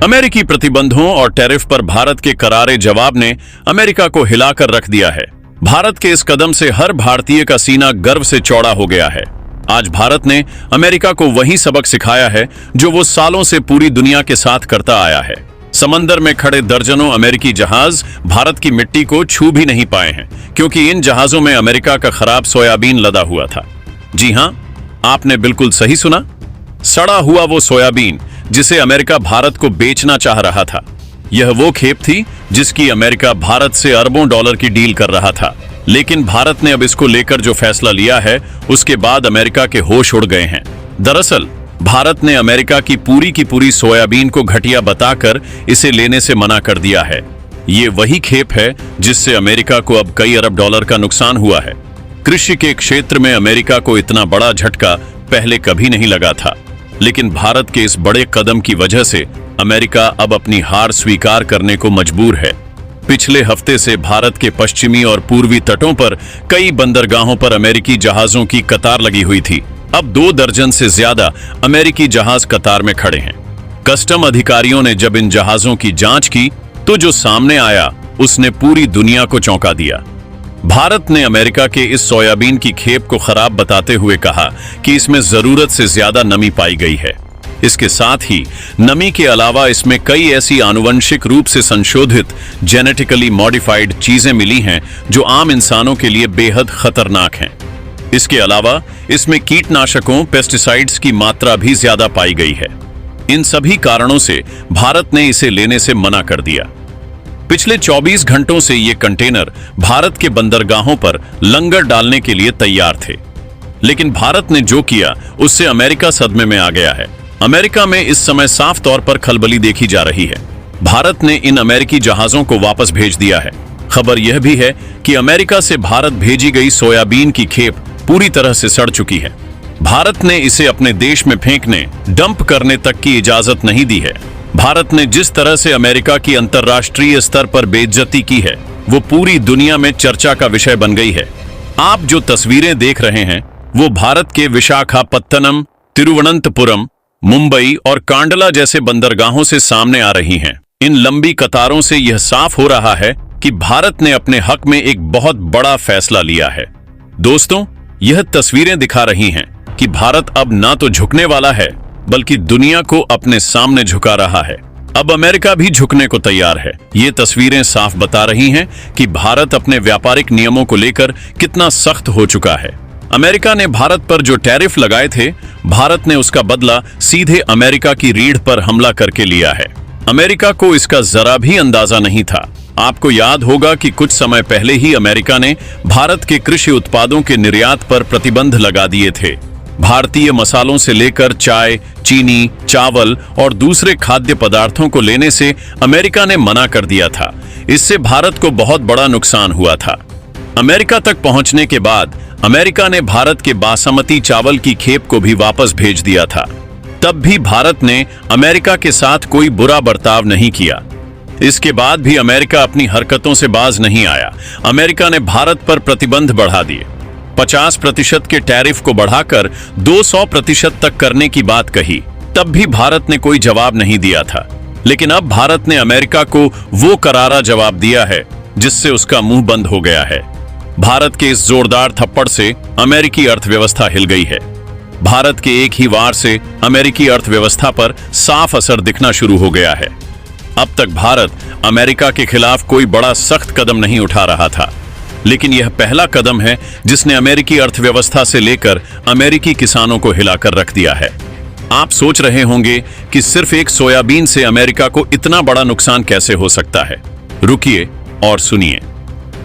अमेरिकी प्रतिबंधों और टैरिफ पर भारत के करारे जवाब ने अमेरिका को हिलाकर रख दिया है। भारत के इस कदम से हर भारतीय का सीना गर्व से चौड़ा हो गया है। आज भारत ने अमेरिका को वही सबक सिखाया है जो वो सालों से पूरी दुनिया के साथ करता आया है। समंदर में खड़े दर्जनों अमेरिकी जहाज भारत की मिट्टी को छू भी नहीं पाए हैं, क्योंकि इन जहाजों में अमेरिका का खराब सोयाबीन लदा हुआ था। जी हां, आपने बिल्कुल सही सुना, सड़ा हुआ वो सोयाबीन जिसे अमेरिका भारत को बेचना चाह रहा था। यह वो खेप थी जिसकी अमेरिका भारत से अरबों डॉलर की डील कर रहा था। लेकिन भारत ने अब इसको लेकर जो फैसला लिया है, उसके बाद अमेरिका के होश उड़ गए हैं। दरअसल भारत ने अमेरिका की पूरी सोयाबीन को घटिया बताकर इसे लेने से मना कर दिया है। ये वही खेप है जिससे अमेरिका को अब कई अरब डॉलर का नुकसान हुआ है। कृषि के क्षेत्र में अमेरिका को इतना बड़ा झटका पहले कभी नहीं लगा था, लेकिन भारत के इस बड़े कदम की वजह से अमेरिका अब अपनी हार स्वीकार करने को मजबूर है। पिछले हफ्ते से भारत के पश्चिमी और पूर्वी तटों पर कई बंदरगाहों पर अमेरिकी जहाजों की कतार लगी हुई थी। अब 2 दर्जन से ज्यादा अमेरिकी जहाज कतार में खड़े हैं। कस्टम अधिकारियों ने जब इन जहाजों की जांच की तो जो सामने आया उसने पूरी दुनिया को चौंका दिया। भारत ने अमेरिका के इस सोयाबीन की खेप को खराब बताते हुए कहा कि इसमें जरूरत से ज्यादा नमी पाई गई है। इसके साथ ही नमी के अलावा इसमें कई ऐसी आनुवंशिक रूप से संशोधित जेनेटिकली मॉडिफाइड चीजें मिली हैं जो आम इंसानों के लिए बेहद खतरनाक हैं। इसके अलावा इसमें कीटनाशकों पेस्टिसाइड्स की मात्रा भी ज्यादा पाई गई है। इन सभी कारणों से भारत ने इसे लेने से मना कर दिया। पिछले 24 घंटों से ये कंटेनर भारत के बंदरगाहों पर लंगर डालने के लिए तैयार थे, लेकिन भारत ने जो किया उससे अमेरिका सदमे में आ गया है। अमेरिका में इस समय साफ तौर पर खलबली देखी जा रही है। भारत ने इन अमेरिकी जहाजों को वापस भेज दिया है। खबर यह भी है कि अमेरिका से भारत भेजी गई सोयाबीन की खेप पूरी तरह से सड़ चुकी है। भारत ने इसे अपने देश में फेंकने, डंप करने तक की इजाजत नहीं दी है। भारत ने जिस तरह से अमेरिका की अंतर्राष्ट्रीय स्तर पर बेइज्जती की है, वो पूरी दुनिया में चर्चा का विषय बन गई है। आप जो तस्वीरें देख रहे हैं वो भारत के विशाखापत्तनम, तिरुवनंतपुरम, मुंबई और कांडला जैसे बंदरगाहों से सामने आ रही हैं। इन लंबी कतारों से यह साफ हो रहा है कि भारत ने अपने हक में एक बहुत बड़ा फैसला लिया है। दोस्तों, यह तस्वीरें दिखा रही हैं कि भारत अब ना तो झुकने वाला है, बल्कि दुनिया को अपने सामने झुका रहा है। अब अमेरिका भी झुकने को तैयार है। ये तस्वीरें साफ बता रही हैं कि भारत अपने व्यापारिक नियमों को लेकर कितना सख्त हो चुका है। अमेरिका ने भारत पर जो टैरिफ लगाए थे, भारत ने उसका बदला सीधे अमेरिका की रीढ़ पर हमला करके लिया है। अमेरिका को इसका जरा भी अंदाजा नहीं था। आपको याद होगा कि कुछ समय पहले ही अमेरिका ने भारत के कृषि उत्पादों के निर्यात पर प्रतिबंध लगा दिए थे। भारतीय मसालों से लेकर चाय, चीनी, चावल और दूसरे खाद्य पदार्थों को लेने से अमेरिका ने मना कर दिया था। इससे भारत को बहुत बड़ा नुकसान हुआ था। अमेरिका तक पहुंचने के बाद अमेरिका ने भारत के बासमती चावल की खेप को भी वापस भेज दिया था। तब भी भारत ने अमेरिका के साथ कोई बुरा बर्ताव नहीं किया। इसके बाद भी अमेरिका अपनी हरकतों से बाज नहीं आया। अमेरिका ने भारत पर प्रतिबंध बढ़ा दिए। 50% के टैरिफ को बढ़ाकर 200% तक करने की बात कही। तब भी भारत ने कोई जवाब नहीं दिया था। लेकिन अब भारत ने अमेरिका को वो करारा जवाब दिया है जिससे उसका मुंह बंद हो गया है। भारत के इस जोरदार थप्पड़ से अमेरिकी अर्थव्यवस्था हिल गई है। भारत के एक ही वार से अमेरिकी अर्थव्यवस्था पर साफ असर दिखना शुरू हो गया है। अब तक भारत अमेरिका के खिलाफ कोई बड़ा सख्त कदम नहीं उठा रहा था, लेकिन यह पहला कदम है जिसने अमेरिकी अर्थव्यवस्था से लेकर अमेरिकी किसानों को हिलाकर रख दिया है। आप सोच रहे होंगे कि सिर्फ एक सोयाबीन से अमेरिका को इतना बड़ा नुकसान कैसे हो सकता है। रुकिए और सुनिए।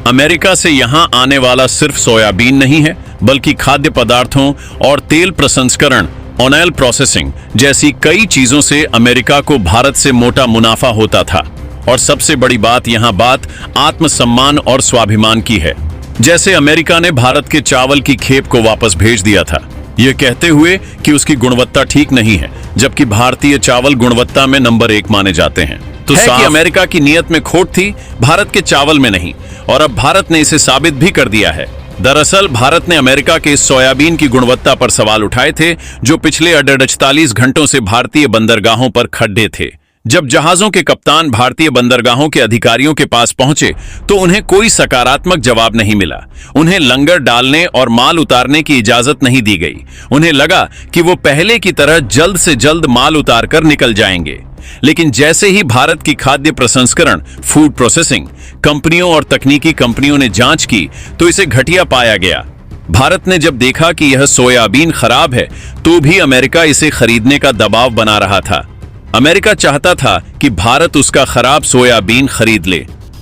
अमेरिका से यहां आने वाला सिर्फ सोयाबीन नहीं है, बल्कि खाद्य पदार्थों और तेल प्रसंस्करण, ऑयल प्रोसेसिंग जैसी कई चीजों से अमेरिका को भारत से मोटा मुनाफा होता था। और सबसे बड़ी बात यहां बात आत्मसम्मान और स्वाभिमान की है। जैसे अमेरिका ने भारत के चावल की खेप को वापस भेज दिया था, यह कहते हुए कि उसकी गुणवत्ता ठीक नहीं है, जबकि भारतीय चावल गुणवत्ता में नंबर 1 माने जाते हैं। तो कि अमेरिका की नीयत में खोट थी, भारत के चावल में नहीं। और अब भारत ने इसे साबित भी कर दिया है। दरअसल भारत ने अमेरिका के इस सोयाबीन की गुणवत्ता पर सवाल उठाए थे, जो पिछले 48 घंटों से भारतीय बंदरगाहों पर खड़े थे। जब जहाजों के कप्तान भारतीय बंदरगाहों के अधिकारियों के पास पहुंचे तो उन्हें कोई सकारात्मक जवाब नहीं मिला। उन्हें लंगर डालने और माल उतारने की इजाजत नहीं दी गई। उन्हें लगा कि वो पहले की तरह जल्द से जल्द माल उतारकर निकल जाएंगे। लेकिन जैसे ही भारत की खाद्य प्रसंस्करण फूड प्रोसेसिंग कंपनियों और तकनीकी कंपनियों ने जांच की तो इसे घटिया पाया गया। भारत ने जब देखा कि यह सोयाबीन खराब है तो भी अमेरिका इसे खरीदने का दबाव बना रहा था। अमेरिका चाहता था कि भारत उसका खराब सोयाबीन खरीद ले,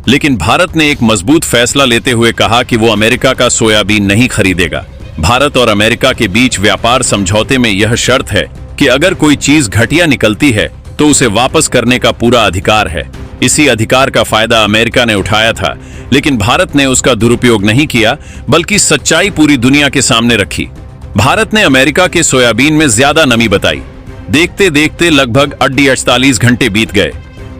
लेकिन भारत ने एक मजबूत फैसला लेते हुए कहा कि वो अमेरिका का सोयाबीन नहीं खरीदेगा। भारत और अमेरिका के बीच व्यापार समझौते में यह शर्त है कि अगर कोई चीज घटिया निकलती है तो उसे वापस करने का पूरा अधिकार है। इसी अधिकार का फायदा अमेरिका ने उठाया था, लेकिन भारत ने उसका दुरुपयोग नहीं किया, बल्कि सच्चाई पूरी दुनिया के सामने रखी। भारत ने अमेरिका के सोयाबीन में ज्यादा नमी बताई। देखते देखते लगभग 48 घंटे बीत गए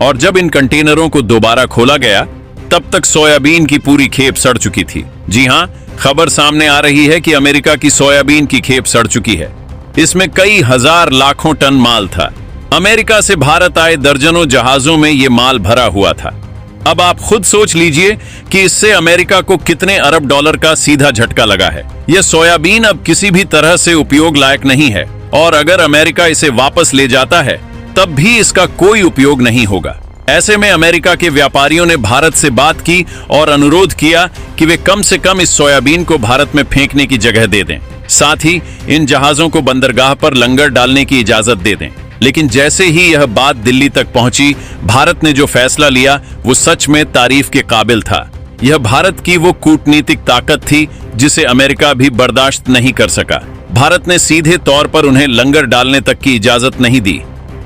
और जब इन कंटेनरों को दोबारा खोला गया तब तक सोयाबीन की पूरी खेप सड़ चुकी थी। जी हां, खबर सामने आ रही है कि अमेरिका की सोयाबीन की खेप सड़ चुकी है। इसमें कई हजार लाखों टन माल था। अमेरिका से भारत आए दर्जनों जहाजों में यह माल भरा हुआ था। अब आप खुद सोच लीजिए कि इससे अमेरिका को कितने अरब डॉलर का सीधा झटका लगा है। यह सोयाबीन अब किसी भी तरह से उपयोग लायक नहीं है और अगर अमेरिका इसे वापस ले जाता है तब भी इसका कोई उपयोग नहीं होगा। ऐसे में अमेरिका के व्यापारियों ने भारत से बात की और अनुरोध किया कि वे कम से कम इस सोयाबीन को भारत में फेंकने की जगह दे दें, साथ ही इन जहाजों को बंदरगाह पर लंगर डालने की इजाजत दे दें। लेकिन जैसे ही यह बात दिल्ली तक पहुंची, भारत ने जो फैसला लिया वो सच में तारीफ के काबिल था। यह भारत की वो कूटनीतिक ताकत थी जिसे अमेरिका भी बर्दाश्त नहीं कर सका। भारत ने सीधे तौर पर उन्हें लंगर डालने तक की इजाजत नहीं दी।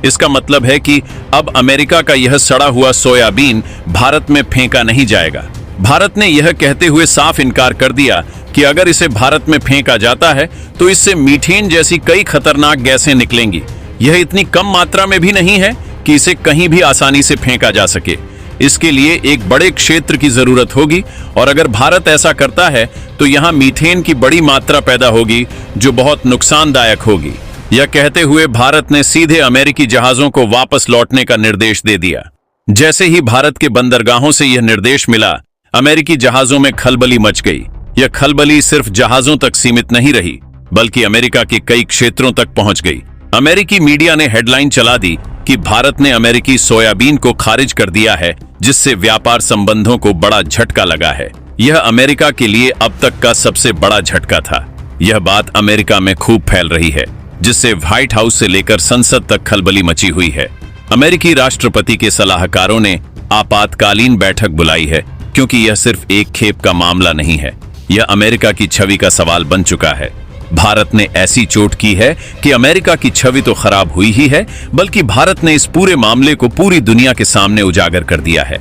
इसका मतलब है कि अब अमेरिका का यह सड़ा हुआ सोयाबीन भारत में फेंका नहीं जाएगा। भारत ने यह कहते हुए साफ इनकार कर दिया कि अगर इसे भारत में फेंका जाता है तो इससे मीथेन जैसी कई खतरनाक गैसें निकलेंगी। यह इतनी कम मात्रा में भी नहीं है कि इसे कहीं भी आसानी से फेंका जा सके। इसके लिए एक बड़े क्षेत्र की जरूरत होगी और अगर भारत ऐसा करता है तो यहां मीथेन की बड़ी मात्रा पैदा होगी जो बहुत नुकसानदायक होगी। यह कहते हुए भारत ने सीधे अमेरिकी जहाजों को वापस लौटने का निर्देश दे दिया। जैसे ही भारत के बंदरगाहों से यह निर्देश मिला, अमेरिकी जहाजों में खलबली मच गई। यह खलबली सिर्फ जहाजों तक सीमित नहीं रही, बल्कि अमेरिका के कई क्षेत्रों तक पहुंच गई। अमेरिकी मीडिया ने हेडलाइन चला दी कि भारत ने अमेरिकी सोयाबीन को खारिज कर दिया है, जिससे व्यापार संबंधों को बड़ा झटका लगा है। यह अमेरिका के लिए अब तक का सबसे बड़ा झटका था। यह बात अमेरिका में खूब फैल रही है, जिससे व्हाइट हाउस से लेकर संसद तक खलबली मची हुई है। अमेरिकी राष्ट्रपति के सलाहकारों ने आपातकालीन बैठक बुलाई है, क्योंकि यह सिर्फ एक खेप का मामला नहीं है, यह अमेरिका की छवि का सवाल बन चुका है। भारत ने ऐसी चोट की है कि अमेरिका की छवि तो खराब हुई ही है, बल्कि भारत ने इस पूरे मामले को पूरी दुनिया के सामने उजागर कर दिया है।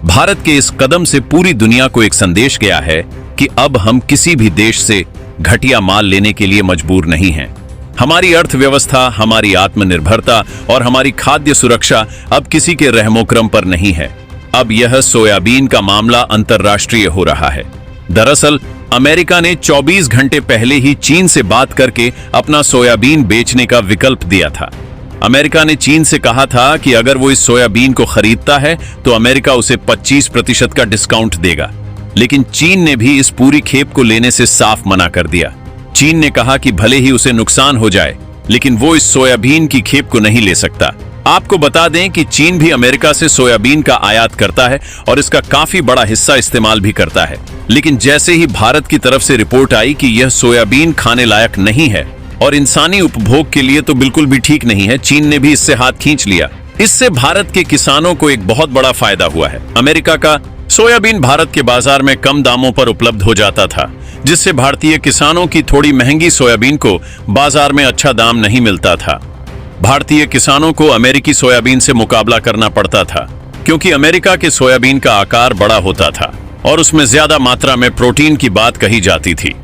भारत के इस कदम से पूरी दुनिया को एक संदेश गया है कि अब हम किसी भी देश से घटिया माल लेने के लिए मजबूर नहीं हैं। हमारी अर्थव्यवस्था, हमारी आत्मनिर्भरता और हमारी खाद्य सुरक्षा अब किसी के रहमोक्रम पर नहीं है। अब यह सोयाबीन का मामला अंतर्राष्ट्रीय हो रहा है। दरअसल अमेरिका ने 24 घंटे पहले ही चीन से बात करके अपना सोयाबीन बेचने का विकल्प दिया था। अमेरिका ने चीन से कहा था कि अगर वो इस सोयाबीन को खरीदता है तो अमेरिका उसे 25% का डिस्काउंट देगा। लेकिन चीन ने भी इस पूरी खेप को लेने से साफ मना कर दिया। चीन ने कहा कि भले ही उसे नुकसान हो जाए, लेकिन वो इस सोयाबीन की खेप को नहीं ले सकता। आपको बता दें कि चीन भी अमेरिका से सोयाबीन का आयात करता है और इसका काफी बड़ा हिस्सा इस्तेमाल भी करता है। लेकिन जैसे ही भारत की तरफ से रिपोर्ट आई कि यह सोयाबीन खाने लायक नहीं है और इंसानी उपभोग के लिए तो बिल्कुल भी ठीक नहीं है, चीन ने भी इससे हाथ खींच लिया। इससे भारत के किसानों को एक बहुत बड़ा फायदा हुआ है। अमेरिका का सोयाबीन भारत के बाजार में कम दामों पर उपलब्ध हो जाता था, जिससे भारतीय किसानों की थोड़ी महंगी सोयाबीन को बाजार में अच्छा दाम नहीं मिलता था। भारतीय किसानों को अमेरिकी सोयाबीन से मुकाबला करना पड़ता था, क्योंकि अमेरिका के सोयाबीन का आकार बड़ा होता था और उसमें ज्यादा मात्रा में प्रोटीन की बात कही जाती थी।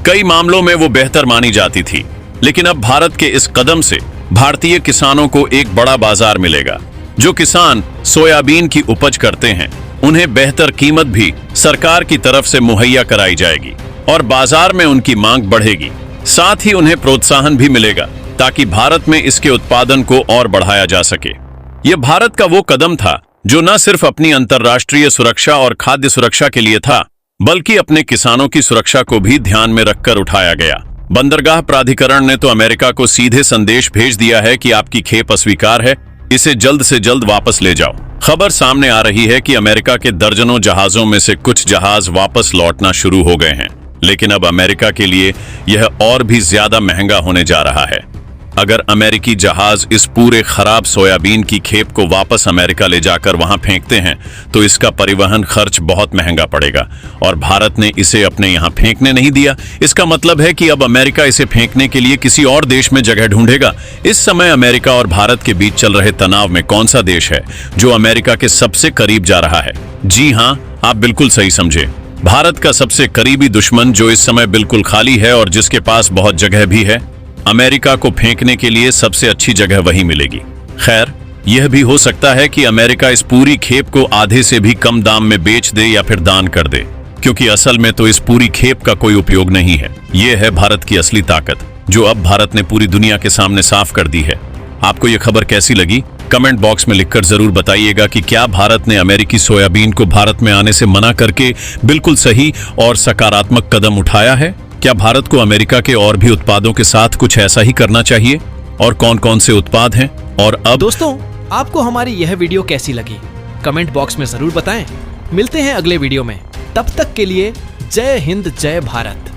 कई मामलों में वो बेहतर मानी जाती थी। लेकिन अब भारत के इस कदम से भारतीय किसानों को एक बड़ा बाजार मिलेगा। जो किसान सोयाबीन की उपज करते हैं, उन्हें बेहतर कीमत भी सरकार की तरफ से मुहैया कराई जाएगी और बाजार में उनकी मांग बढ़ेगी। साथ ही उन्हें प्रोत्साहन भी मिलेगा ताकि भारत में इसके उत्पादन को और बढ़ाया जा सके। यह भारत का वो कदम था जो न सिर्फ अपनी अंतर्राष्ट्रीय सुरक्षा और खाद्य सुरक्षा के लिए था, बल्कि अपने किसानों की सुरक्षा को भी ध्यान में रखकर उठाया गया। बंदरगाह प्राधिकरण ने तो अमेरिका को सीधे संदेश भेज दिया है कि आपकी खेप अस्वीकार है, इसे जल्द से जल्द वापस ले जाओ। खबर सामने आ रही है कि अमेरिका के दर्जनों जहाजों में से कुछ जहाज वापस लौटना शुरू हो गए हैं, लेकिन अब अमेरिका के लिए यह और भी ज्यादा महंगा होने जा रहा है। अगर अमेरिकी जहाज इस पूरे खराब सोयाबीन की खेप को वापस अमेरिका ले जाकर वहां फेंकते हैं तो इसका परिवहन खर्च बहुत महंगा पड़ेगा, और भारत ने इसे अपने यहां फेंकने नहीं दिया। इसका मतलब है कि अब अमेरिका इसे फेंकने के लिए किसी और देश में जगह ढूंढेगा। इस समय अमेरिका और भारत के बीच चल रहे तनाव में कौन सा देश है जो अमेरिका के सबसे करीब जा रहा है? जी हाँ, आप बिल्कुल सही समझे। भारत का सबसे करीबी दुश्मन जो इस समय बिल्कुल खाली है और जिसके पास बहुत जगह भी है। अमेरिका को फेंकने के लिए सबसे अच्छी जगह वही मिलेगी। खैर, यह भी हो सकता है कि अमेरिका इस पूरी खेप को आधे से भी कम दाम में बेच दे या फिर दान कर दे, क्योंकि असल में तो इस पूरी खेप का कोई उपयोग नहीं है। यह है भारत की असली ताकत, जो अब भारत ने पूरी दुनिया के सामने साफ कर दी है। आपको यह खबर कैसी लगी? कमेंट बॉक्स में लिखकर जरूर बताइएगा कि क्या भारत ने अमेरिकी सोयाबीन को भारत में आने से मना करके बिल्कुल सही और सकारात्मक कदम उठाया है? क्या भारत को अमेरिका के और भी उत्पादों के साथ कुछ ऐसा ही करना चाहिए? और कौन कौन से उत्पाद हैं? और अब दोस्तों, आपको हमारी यह वीडियो कैसी लगी? कमेंट बॉक्स में जरूर बताएं। मिलते हैं अगले वीडियो में, तब तक के लिए जय हिंद, जय भारत।